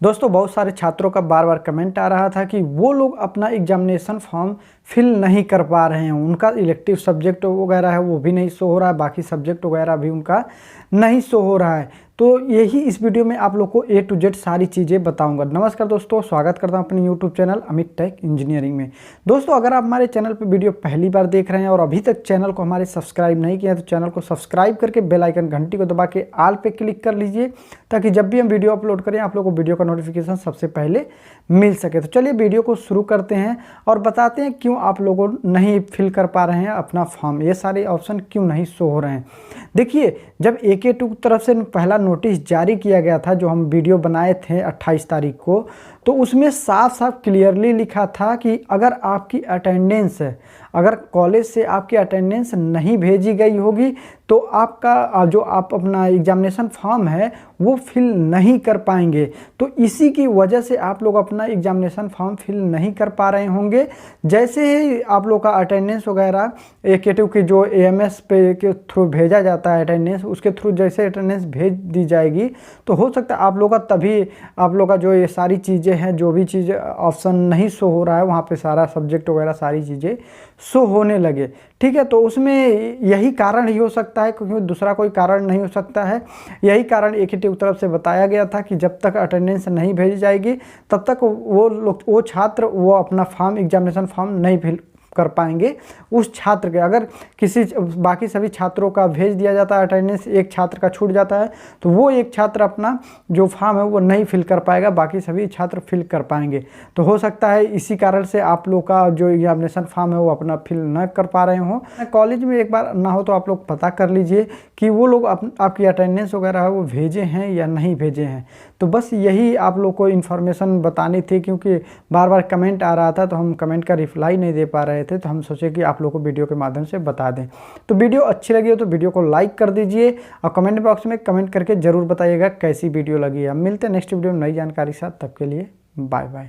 दोस्तों बहुत सारे छात्रों का बार बार कमेंट आ रहा था कि वो लोग अपना एग्जामिनेशन फॉर्म फिल नहीं कर पा रहे हैं, उनका इलेक्टिव सब्जेक्ट वगैरह है वो भी नहीं शो हो रहा है, बाकी सब्जेक्ट वगैरह भी उनका नहीं शो हो रहा है। तो यही इस वीडियो में आप लोग को A to Z सारी चीज़ें बताऊंगा। नमस्कार दोस्तों, स्वागत करता हूं अपने YouTube channel Amit tech engineering में। दोस्तों अगर आप हमारे चैनल पर वीडियो पहली बार देख रहे हैं और अभी तक चैनल को हमारे सब्सक्राइब नहीं किया तो चैनल को सब्सक्राइब करके बेल आइकन घंटी को दबा के ऑल पे क्लिक कर लीजिए, ताकि जब भी हम वीडियो अपलोड करें आप लोग को वीडियो का नोटिफिकेशन सबसे पहले मिल सके। तो चलिए वीडियो को शुरू करते हैं और बताते हैं क्यों आप लोगों नहीं फिल कर पा रहे हैं अपना फॉर्म, ये सारे ऑप्शन क्यों नहीं शो हो रहे हैं। देखिए, जब AKTU की तरफ से पहला नोटिस जारी किया गया था, जो हम वीडियो बनाए थे 28 तारीख को, तो उसमें साफ साफ क्लियरली लिखा था कि अगर आपकी अटेंडेंस है, अगर कॉलेज से आपकी अटेंडेंस नहीं भेजी गई होगी तो आपका जो आप अपना एग्जामिनेशन फॉर्म है वो फिल नहीं कर पाएंगे। तो इसी की वजह से आप लोग अपना एग्जामिनेशन फॉर्म फिल नहीं कर पा रहे होंगे। जैसे ही आप लोग का अटेंडेंस वगैरह AKTU की जो AMS पे के थ्रू भेजा जाता है अटेंडेंस, उसके थ्रू जैसे अटेंडेंस भेज दी जाएगी तो हो सकता है आप लोग का तभी आप लोग का जो ये सारी चीज़ें हैं, जो भी चीज़ ऑप्शन नहीं शो हो रहा है वहाँ पे सारा सब्जेक्ट वगैरह सारी चीज़ें शो होने लगे। ठीक है, तो उसमें यही कारण ही हो सकता है, क्योंकि दूसरा कोई कारण नहीं हो सकता है। यही कारण AKTU की तरफ से बताया गया था कि जब तक अटेंडेंस नहीं भेजी जाएगी तब तक वो छात्र वो अपना फॉर्म एग्जामिनेशन फॉर्म नहीं फिल कर पाएंगे। उस छात्र के अगर किसी बाकी सभी छात्रों का भेज दिया जाता है अटेंडेंस, एक छात्र का छूट जाता है तो वो एक छात्र अपना जो फॉर्म है वो नहीं फिल कर पाएगा, बाकी सभी छात्र फिल कर पाएंगे। तो हो सकता है इसी कारण से आप लोग का जो एग्जामिनेशन फॉर्म है वो अपना फिल न कर पा रहे हों। कॉलेज में एक बार ना हो तो आप लोग पता कर लीजिए कि वो लोग आपकी अटेंडेंस वगैरह है वो भेजे हैं या नहीं भेजे हैं। तो बस यही आप लोग को इन्फॉर्मेशन बतानी थी, क्योंकि बार बार कमेंट आ रहा था तो हम कमेंट का रिप्लाई नहीं दे पा रहे थे, तो हम सोचे कि आप लोग को वीडियो के माध्यम से बता दें। तो वीडियो अच्छी लगी हो तो वीडियो को लाइक कर दीजिए और कमेंट बॉक्स में कमेंट करके ज़रूर बताइएगा कैसी वीडियो लगी है। हम मिलते हैं नेक्स्ट वीडियो में नई जानकारी के साथ, तब के लिए बाय बाय।